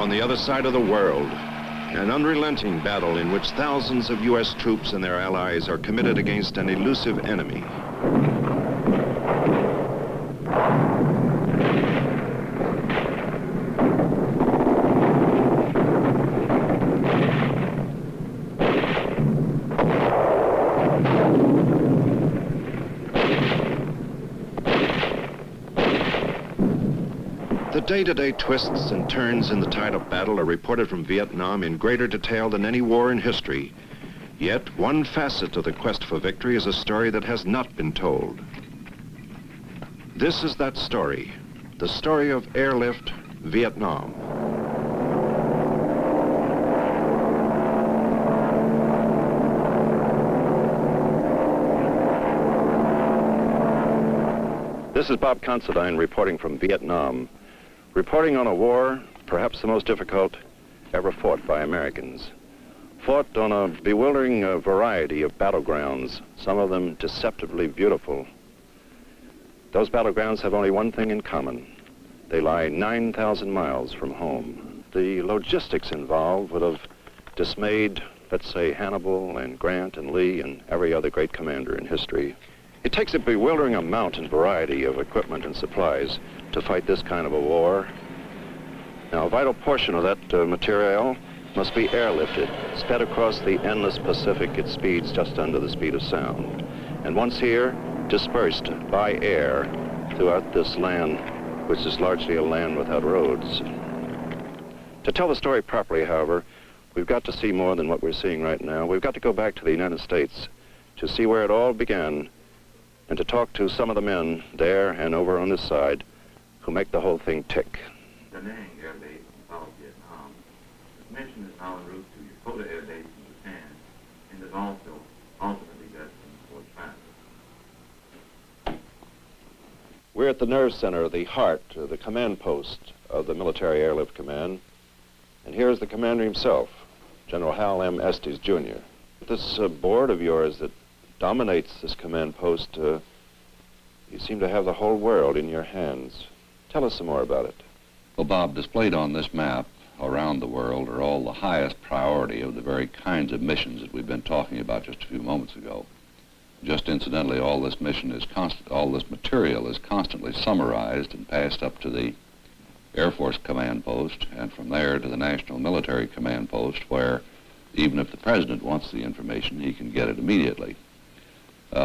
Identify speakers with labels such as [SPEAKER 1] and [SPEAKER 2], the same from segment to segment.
[SPEAKER 1] on the other side of the world. An unrelenting battle in which thousands of U.S. troops and their allies are committed against an elusive enemy. The day-to-day twists and turns in the tide of battle are reported from Vietnam in greater detail than any war in history. Yet, one facet of the quest for victory is a story that has not been told. This is that story, the story of Airlift, Vietnam. This is Bob Considine reporting from Vietnam. Reporting on a war, perhaps the most difficult ever fought by Americans. Fought on a bewildering variety of battlegrounds, some of them deceptively beautiful. Those battlegrounds have only one thing in common. They lie 9,000 miles from home. The logistics involved would have dismayed, let's say, Hannibal and Grant and Lee and every other great commander in history. It takes a bewildering amount and variety of equipment and supplies to fight this kind of a war. Now, a vital portion of that material must be airlifted, sped across the endless Pacific at speeds just under the speed of sound. And once here, dispersed by air throughout this land, which is largely a land without roads. To tell the story properly, however, we've got to see more than what we're seeing right now. We've got to go back to the United States to see where it all began and to talk to some of the men there and over on this side who make the whole thing tick.
[SPEAKER 2] The Nang Air Base in South Vietnam. The mission is now en route to Yokota Air Base in Japan and is also ultimately destined for transit.
[SPEAKER 1] We're at the nerve center, the heart, the command post of the Military Airlift Command. And here's the commander himself, General Hal M. Estes, Jr. This board of yours that dominates this command post, you seem to have the whole world in your hands. Tell us some more about it.
[SPEAKER 3] Well, Bob, displayed on this map around the world are all the highest priority of the very kinds of missions that we've been talking about just a few moments ago. Just incidentally, all this material is constantly summarized and passed up to the Air Force Command Post, and from there to the National Military Command Post, where even if the President wants the information, he can get it immediately.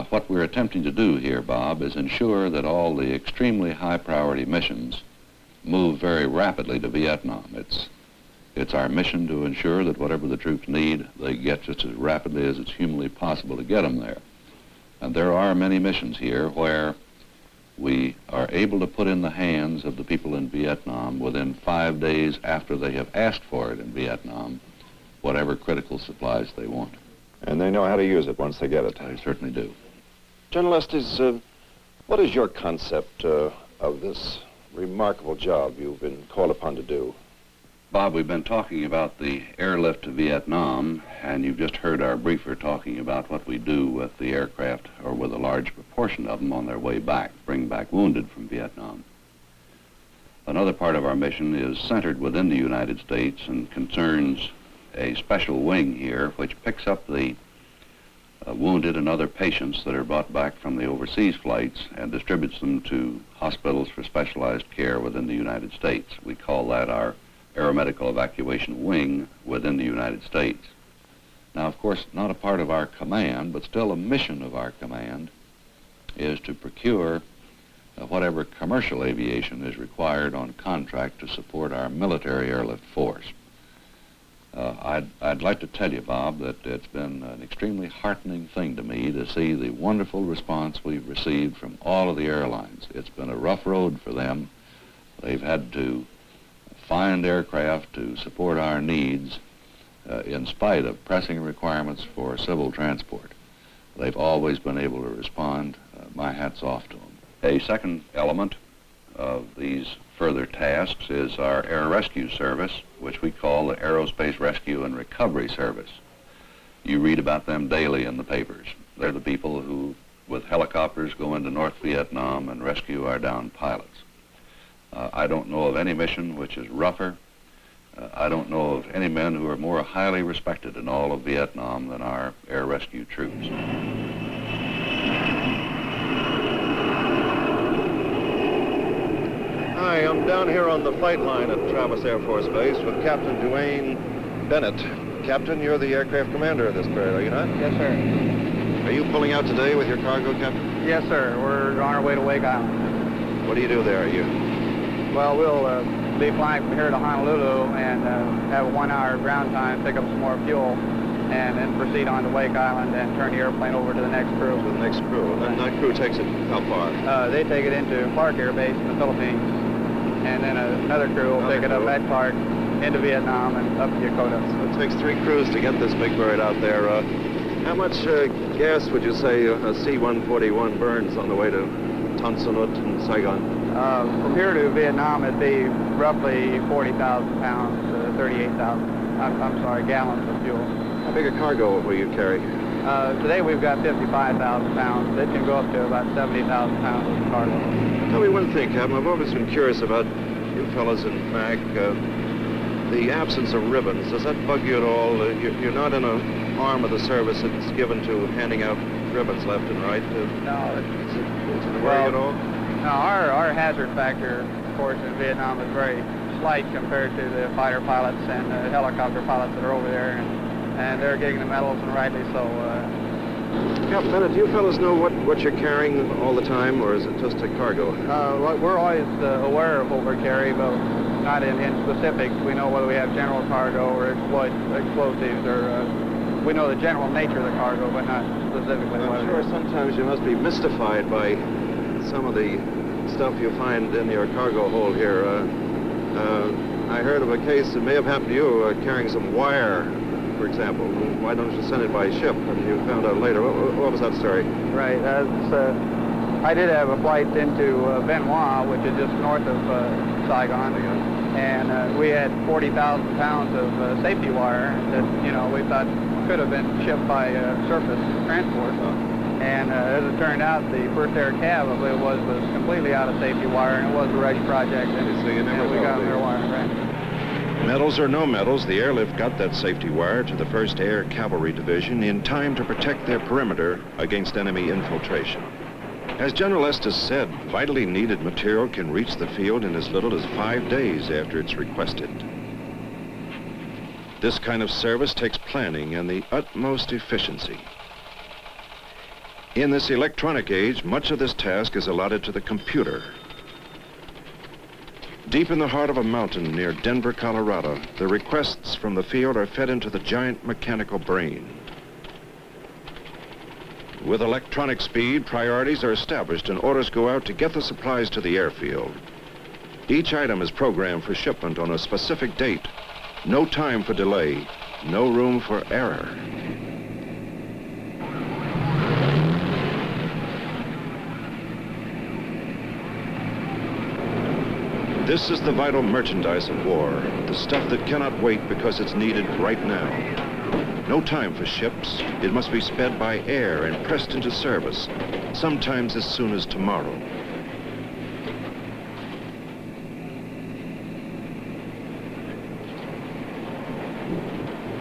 [SPEAKER 3] What we're attempting to do here, Bob, is ensure that all the extremely high priority missions move very rapidly to Vietnam. It's our mission to ensure that whatever the troops need, they get just as rapidly as it's humanly possible to get them there. And there are many missions here where we are able to put in the hands of the people in Vietnam within 5 days after they have asked for it in Vietnam, whatever critical supplies they want.
[SPEAKER 1] And they know how to use it once they get it.
[SPEAKER 3] They certainly do.
[SPEAKER 1] General Estes, what is your concept of this remarkable job you've been called upon to do?
[SPEAKER 3] Bob, we've been talking about the airlift to Vietnam, and you've just heard our briefer talking about what we do with the aircraft, or with a large proportion of them on their way back, bring back wounded from Vietnam. Another part of our mission is centered within the United States and concerns a special wing here which picks up the wounded and other patients that are brought back from the overseas flights and distributes them to hospitals for specialized care within the United States. We call that our aeromedical evacuation wing within the United States. Now, of course, not a part of our command, but still a mission of our command is to procure whatever commercial aviation is required on contract to support our military airlift force. I'd like to tell you, Bob, that it's been an extremely heartening thing to me to see the wonderful response we've received from all of the airlines. It's been a rough road for them. They've had to find aircraft to support our needs in spite of pressing requirements for civil transport. They've always been able to respond. My hat's off to them. A second element of these further tasks is our air rescue service, which we call the Aerospace Rescue and Recovery Service. You read about them daily in the papers. They're the people who, with helicopters, go into North Vietnam and rescue our downed pilots. I don't know of any mission which is rougher, I don't know of any men who are more highly respected in all of Vietnam than our air rescue troops.
[SPEAKER 1] Hi, I'm down here on the flight line at Travis Air Force Base with Captain Duane Bennett. Captain, you're the aircraft commander of this bird, are you not?
[SPEAKER 4] Yes, sir.
[SPEAKER 1] Are you pulling out today with your cargo, Captain?
[SPEAKER 4] Yes, sir. We're on our way to Wake Island.
[SPEAKER 1] What do you do there, you?
[SPEAKER 4] Well, we'll be flying from here to Honolulu and have a 1-hour ground time, pick up some more fuel, and then proceed on to Wake Island and turn the airplane over to the next crew.
[SPEAKER 1] To the next crew. And then that crew takes it how far?
[SPEAKER 4] They take it into Clark Air Base in the Philippines, and then another crew will pick it up at Clark into Vietnam and up to Yokota.
[SPEAKER 1] So it takes 3 crews to get this big bird out there. How much gas would you say a C-141 burns on the way to Tan Son Nhut and Saigon?
[SPEAKER 4] From here to Vietnam, it'd be roughly 40,000 pounds, 38,000, I'm sorry, gallons of fuel.
[SPEAKER 1] How big a cargo will you carry?
[SPEAKER 4] Today we've got 55,000 pounds. It can go up to about 70,000 pounds of cargo.
[SPEAKER 1] Tell me one thing, Captain. I've always been curious about you fellas in MAC. The absence of ribbons, does that bug you at all? You're not in an arm of the service that's given to handing out ribbons left and right.
[SPEAKER 4] No.
[SPEAKER 1] Does it worry you at all?
[SPEAKER 4] No, our hazard factor, of course, in Vietnam is very slight compared to the fighter pilots and the helicopter pilots that are over there, and they're getting the medals, and rightly so.
[SPEAKER 1] Captain Bennett, do you fellas know what you're carrying all the time, or is it just a cargo?
[SPEAKER 4] We're always aware of what we're carrying, but not in specifics. We know whether we have general cargo or explosives, or we know the general nature of the cargo, but not specifically.
[SPEAKER 1] I'm sure sometimes you must be mystified by some of the stuff you find in your cargo hold here. I heard of a case that may have happened to you, carrying some wire, for example. Why don't you send it by ship? And you found out later. What was that story?
[SPEAKER 4] Right. I did have a flight into Bien Hoa, which is just north of Saigon, and we had 40,000 pounds of safety wire that, we thought could have been shipped by surface transport. And as it turned out, the first air cab, I believe, was completely out of safety wire, and it was a rush project. And
[SPEAKER 1] so you never
[SPEAKER 4] we got their wire, right?
[SPEAKER 1] Medals or no medals, the airlift got that safety wire to the 1st Air Cavalry Division in time to protect their perimeter against enemy infiltration. As General Estes said, vitally needed material can reach the field in as little as 5 days after it's requested. This kind of service takes planning and the utmost efficiency. In this electronic age, much of this task is allotted to the computer. Deep in the heart of a mountain near Denver, Colorado, the requests from the field are fed into the giant mechanical brain. With electronic speed, priorities are established and orders go out to get the supplies to the airfield. Each item is programmed for shipment on a specific date. No time for delay, no room for error. This is the vital merchandise of war, the stuff that cannot wait because it's needed right now. No time for ships. It must be sped by air and pressed into service, sometimes as soon as tomorrow.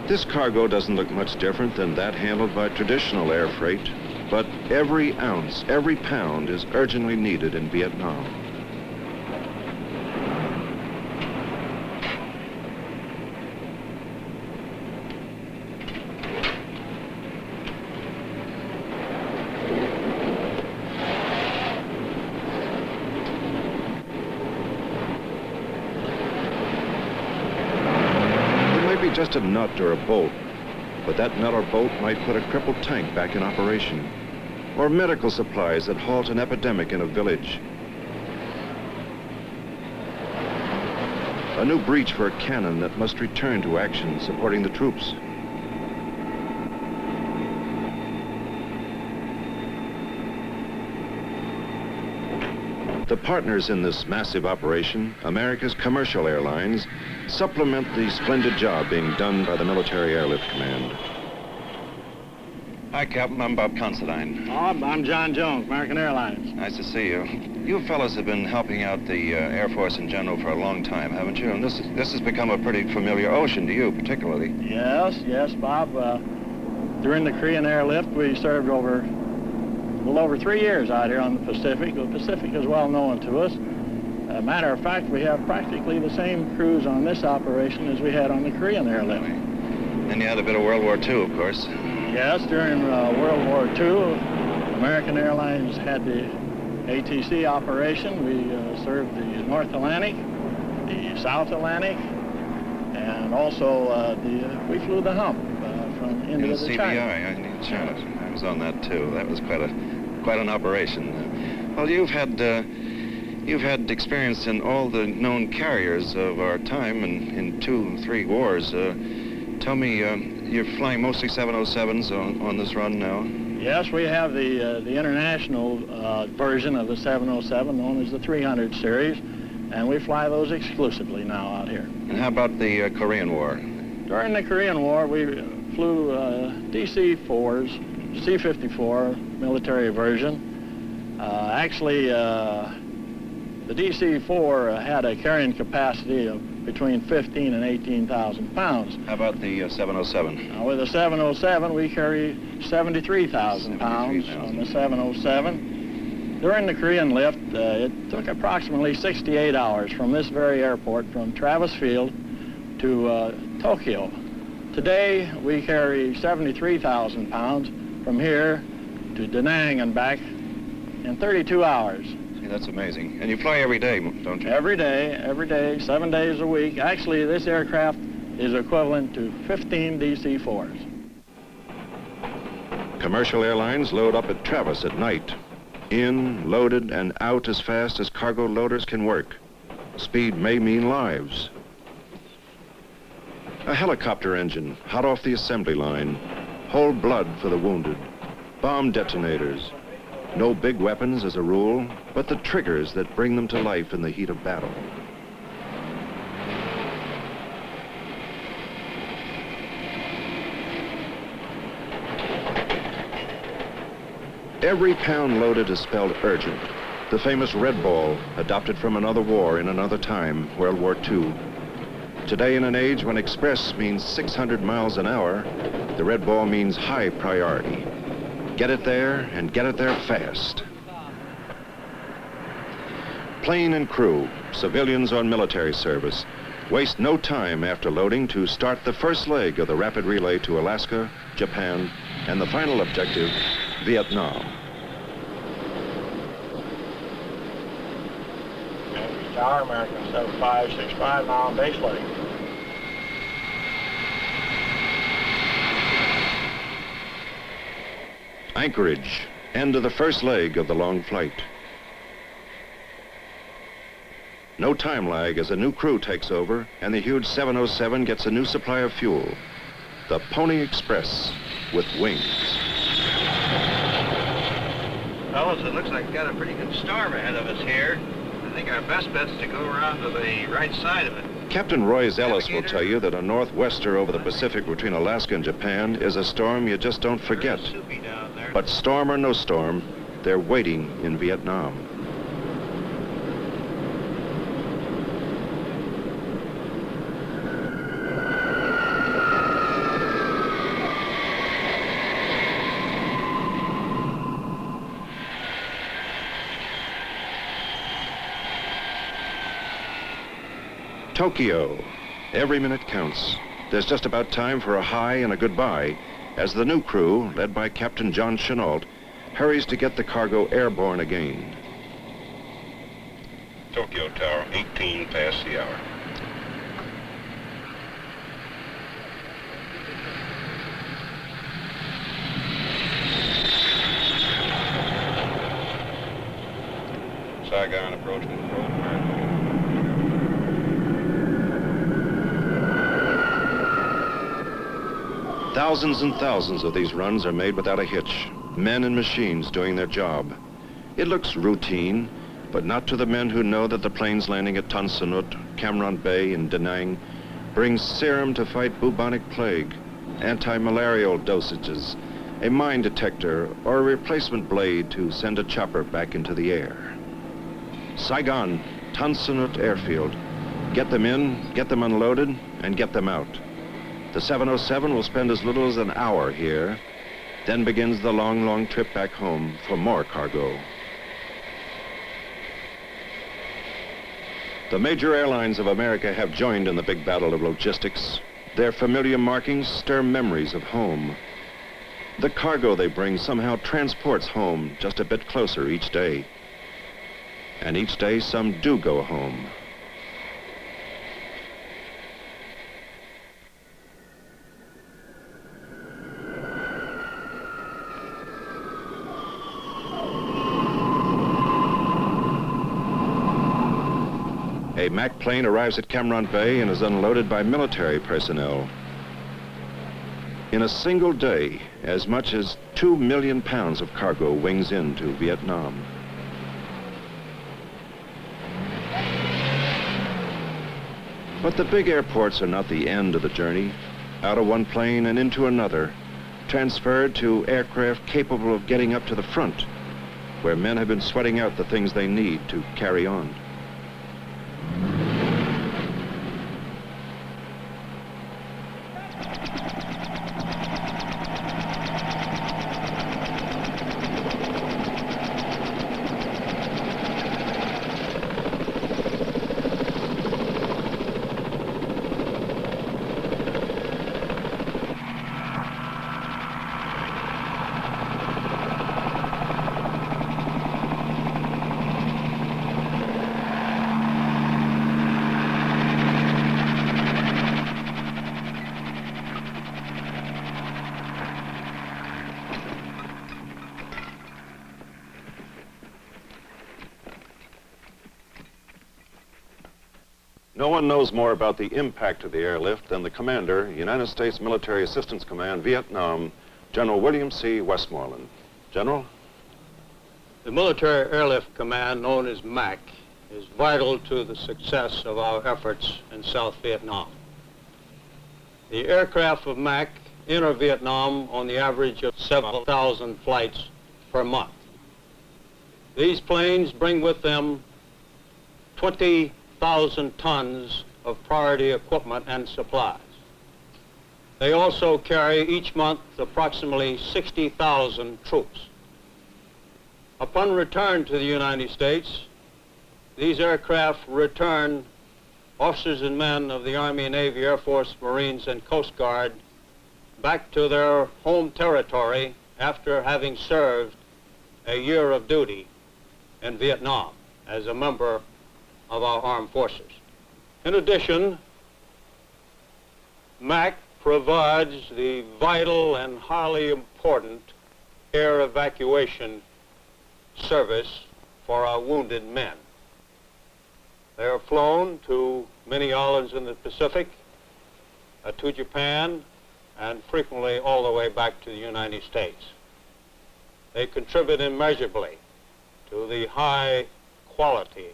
[SPEAKER 1] This cargo doesn't look much different than that handled by traditional air freight, but every ounce, every pound is urgently needed in Vietnam. Just a nut or a bolt, but that nut or bolt might put a crippled tank back in operation, or medical supplies that halt an epidemic in a village. A new breech for a cannon that must return to action supporting the troops. The partners in this massive operation, America's commercial airlines, supplement the splendid job being done by the Military Airlift Command. Hi, Captain. I'm Bob Considine.
[SPEAKER 5] Bob, I'm John Jones, American Airlines.
[SPEAKER 1] Nice to see you. You fellas have been helping out the Air Force in general for a long time, haven't you? And this has become a pretty familiar ocean to you, particularly.
[SPEAKER 5] Yes, Bob. During the Korean Airlift, we served a little over 3 years out here on the Pacific. The Pacific is well known to us. Matter of fact, we have practically the same crews on this operation as we had on the Korean Airlift.
[SPEAKER 1] And you had a bit of World War II, of course.
[SPEAKER 5] Yes, during World War II, American Airlines had the ATC operation. We served the North Atlantic, the South Atlantic, and also we flew the hump from India to China.
[SPEAKER 1] China. I was on that too. That was quite an operation. Well, you've had experience in all the known carriers of our time and in 2, 3 wars. Tell me, you're flying mostly 707s on this run now?
[SPEAKER 5] Yes, we have the international version of the 707 known as the 300 series, and we fly those exclusively now out here.
[SPEAKER 1] And how about the Korean War?
[SPEAKER 5] During the Korean War, we flew DC-4s, C-54 military version. Actually, the DC-4 had a carrying capacity of between 15 and 18,000 pounds.
[SPEAKER 1] How about the 707?
[SPEAKER 5] With the 707, we carry 73,000 pounds on the 707. During the Korean lift, it took approximately 68 hours from this very airport, from Travis Field to Tokyo. Today, we carry 73,000 pounds from here to Da Nang and back in 32 hours.
[SPEAKER 1] That's amazing. And you fly every day, don't you?
[SPEAKER 5] Every day, 7 days a week. Actually, this aircraft is equivalent to 15 DC-4s.
[SPEAKER 1] Commercial airlines load up at Travis at night. In, loaded, and out as fast as cargo loaders can work. Speed may mean lives. A helicopter engine, hot off the assembly line. Whole blood for the wounded. Bomb detonators. No big weapons as a rule, but the triggers that bring them to life in the heat of battle. Every pound loaded is spelled urgent. The famous red ball, adopted from another war in another time, World War II. Today, in an age when express means 600 miles an hour, the red ball means high priority. Get it there, and get it there fast. Plane and crew, civilians on military service, waste no time after loading to start the first leg of the rapid relay to Alaska, Japan, and the final objective, Vietnam.
[SPEAKER 5] Tower, American 7565, now on base leg.
[SPEAKER 1] Anchorage, end of the first leg of the long flight. No time lag as a new crew takes over and the huge 707 gets a new supply of fuel. The Pony Express with wings.
[SPEAKER 6] Fellas, it looks like we've got a pretty good storm ahead of us here. I think our best bet's to go around to the right side of it.
[SPEAKER 1] Captain Roy Ellis will tell you that a northwester over the Pacific between Alaska and Japan is a storm you just don't forget. But storm or no storm, they're waiting in Vietnam. Tokyo. Every minute counts. There's just about time for a hi and a goodbye as the new crew, led by Captain John Chenault, hurries to get the cargo airborne again.
[SPEAKER 7] Tokyo Tower, 18 past the hour. Saigon approaching the road.
[SPEAKER 1] Thousands and thousands of these runs are made without a hitch. Men and machines doing their job. It looks routine, but not to the men who know that the planes landing at Tan Son Nhut, Cam Ranh Bay, and Da Nang brings serum to fight bubonic plague, anti-malarial dosages, a mine detector, or a replacement blade to send a chopper back into the air. Saigon, Tan Son Nhut Airfield. Get them in, get them unloaded, and get them out. The 707 will spend as little as an hour here, then begins the long, long trip back home for more cargo. The major airlines of America have joined in the big battle of logistics. Their familiar markings stir memories of home. The cargo they bring somehow transports home just a bit closer each day. And each day some do go home. A Mac plane arrives at Cameron Bay and is unloaded by military personnel. In a single day, as much as 2 million pounds of cargo wings into Vietnam. But the big airports are not the end of the journey. Out of one plane and into another, transferred to aircraft capable of getting up to the front, where men have been sweating out the things they need to carry on. No one knows more about the impact of the airlift than the commander, United States Military Assistance Command, Vietnam, General William C. Westmoreland. General?
[SPEAKER 8] The Military Airlift Command, known as MAC, is vital to the success of our efforts in South Vietnam. The aircraft of MAC enter Vietnam on the average of 7,000 flights per month. These planes bring with them 20,000 tons of priority equipment and supplies. They also carry each month approximately 60,000 troops. Upon return to the United States, these aircraft return officers and men of the Army, Navy, Air Force, Marines, and Coast Guard back to their home territory after having served a year of duty in Vietnam as a member of our armed forces. In addition, MAC provides the vital and highly important air evacuation service for our wounded men. They are flown to many islands in the Pacific, to Japan, and frequently all the way back to the United States. They contribute immeasurably to the high quality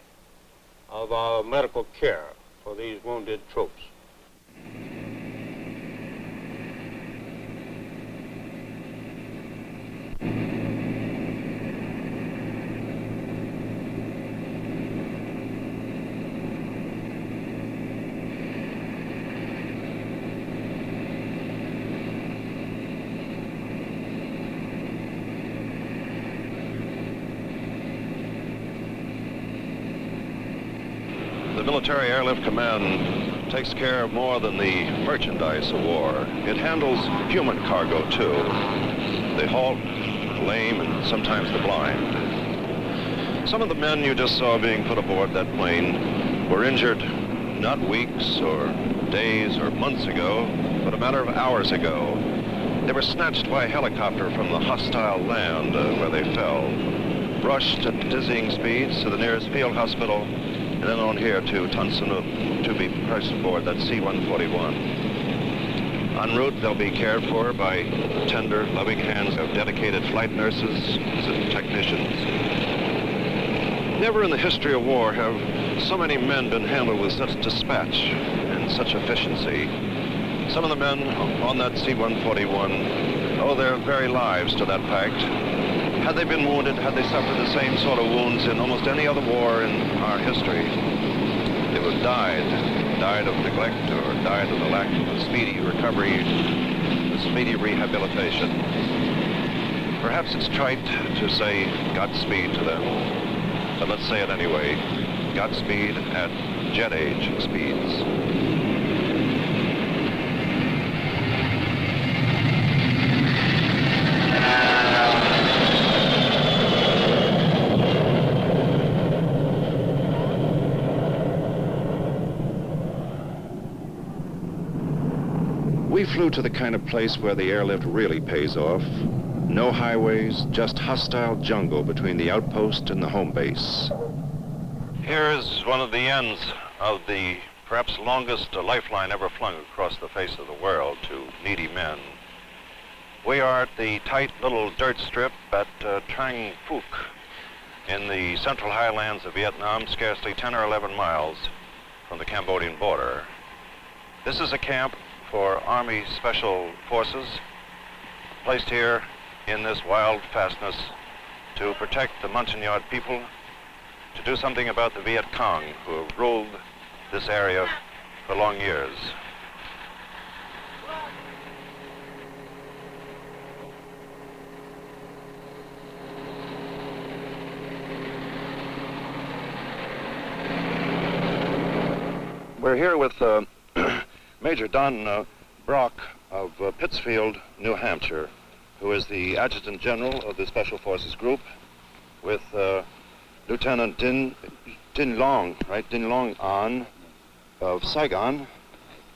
[SPEAKER 8] of our medical care for these wounded troops.
[SPEAKER 1] The Military Airlift Command takes care of more than the merchandise of war. It handles human cargo, too. The halt, the lame, and sometimes the blind. Some of the men you just saw being put aboard that plane were injured not weeks or days or months ago, but a matter of hours ago. They were snatched by a helicopter from the hostile land where they fell, rushed at dizzying speeds to the nearest field hospital, and then on here to Tan Son Nhut to be placed aboard that C-141. En route, they'll be cared for by tender, loving hands of dedicated flight nurses and technicians. Never in the history of war have so many men been handled with such dispatch and such efficiency. Some of the men on that C-141 owe their very lives to that pact. Had they been wounded, had they suffered the same sort of wounds in almost any other war in our history, they would have died of neglect or died of the lack of a speedy recovery, a speedy rehabilitation. Perhaps it's trite to say Godspeed to them, but let's say it anyway. Godspeed at jet age speeds. We flew to the kind of place where the airlift really pays off. No highways, just hostile jungle between the outpost and the home base. Here is one of the ends of the perhaps longest lifeline ever flung across the face of the world to needy men. We are at the tight little dirt strip at Trang Phuc in the central highlands of Vietnam, scarcely 10 or 11 miles from the Cambodian border. This is a camp for Army Special Forces, placed here in this wild fastness to protect the Montagnard people, to do something about the Viet Cong who have ruled this area for long years. We're here with Major Don Brock of Pittsfield, New Hampshire, who is the Adjutant General of the Special Forces Group, with Lieutenant Din Long An of Saigon,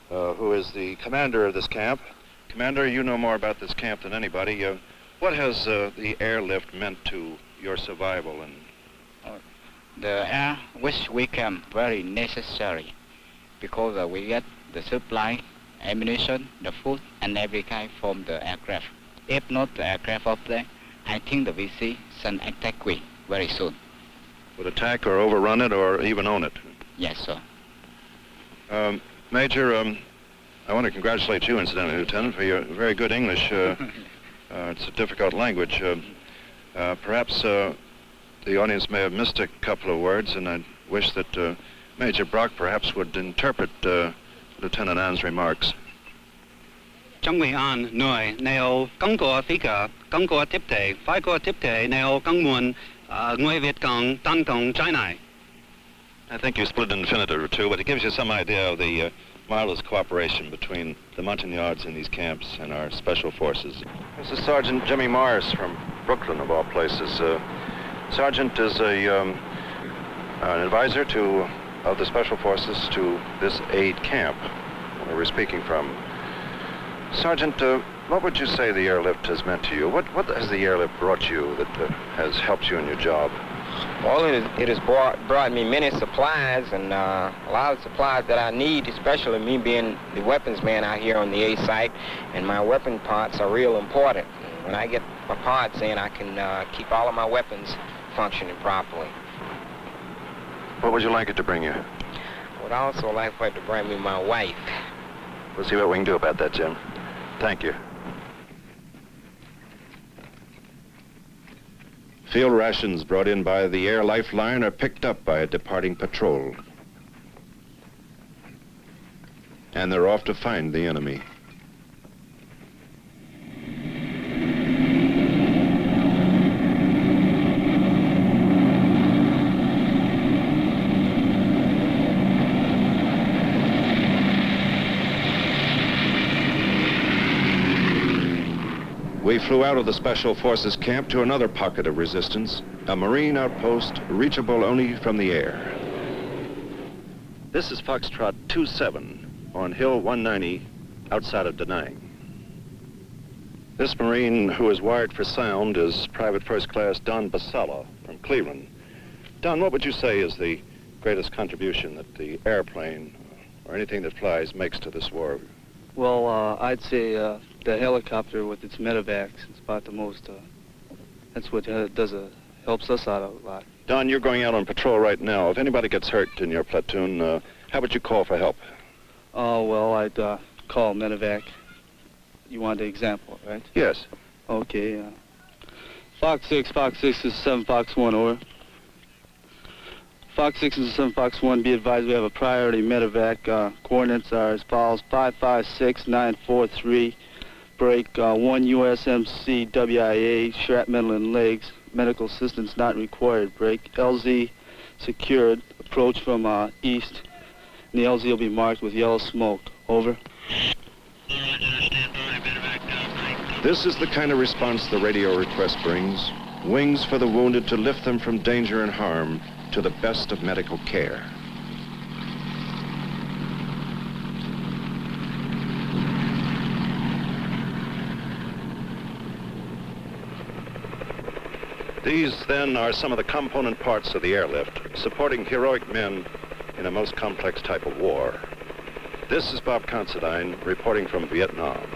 [SPEAKER 1] who is the commander of this camp. Commander, you know more about this camp than anybody. What has the airlift meant to your survival? And
[SPEAKER 9] the air which we can very necessary, because we get the supply, ammunition, the food, and every kind from the aircraft. If not the aircraft up there, I think the VC can attack we very soon.
[SPEAKER 1] Would attack or overrun it or even own it?
[SPEAKER 9] Yes, sir.
[SPEAKER 1] Major, I want to congratulate you, incidentally, Lieutenant, for your very good English. It's a difficult language. Perhaps the audience may have missed a couple of words, and I wish that Major Brock perhaps would interpret Lieutenant Ann's remarks.
[SPEAKER 10] Trong Mỹ An người nêu công của Phi cả công của tiếp thể phải của tiếp thể nêu công muôn người Việt Cong tan công trái này.
[SPEAKER 1] I think you split an infinitive or two, but it gives you some idea of the marvelous cooperation between the Montagnards in these camps and our special forces. This is Sergeant Jimmy Morris from Brooklyn, of all places. Sergeant is an advisor of the special forces to this aid camp where we're speaking from. Sergeant, what would you say the airlift has meant to you? What has the airlift brought you that has helped you in your job?
[SPEAKER 11] Well, it has brought me many supplies, and a lot of supplies that I need, especially me being the weapons man out here on the A site, and my weapon parts are real important. When I get my parts in, I can keep all of my weapons functioning properly.
[SPEAKER 1] What would you like it to bring you?
[SPEAKER 11] I would also like for it to bring me my wife.
[SPEAKER 1] We'll see what we can do about that, Jim. Thank you. Field rations brought in by the air lifeline are picked up by a departing patrol. And they're off to find the enemy. We flew out of the Special Forces camp to another pocket of resistance, a Marine outpost reachable only from the air. This is Foxtrot 27 on Hill 190 outside of Da Nang. This Marine who is wired for sound is Private First Class Don Basala from Cleveland. Don, what would you say is the greatest contribution that the airplane or anything that flies makes to this war?
[SPEAKER 12] Well, I'd say the helicopter with its medevacs is about the most, that's what helps us out a lot.
[SPEAKER 1] Don, you're going out on patrol right now. If anybody gets hurt in your platoon, how would you call for help?
[SPEAKER 12] Oh, well, I'd call medevac. you want the example, right?
[SPEAKER 1] Yes.
[SPEAKER 12] Okay. Fox 6 is 7 Fox 1, over. Fox 6 is 7 Fox 1, be advised we have a priority medevac. Coordinates are as follows: 556943, break 1 USMC WIA, shrapnel in legs, medical assistance not required, break LZ secured, approach from east, and the LZ will be marked with yellow smoke, over.
[SPEAKER 1] This is the kind of response the radio request brings. Wings for the wounded to lift them from danger and harm to the best of medical care. These, then, are some of the component parts of the airlift, supporting heroic men in a most complex type of war. This is Bob Considine reporting from Vietnam.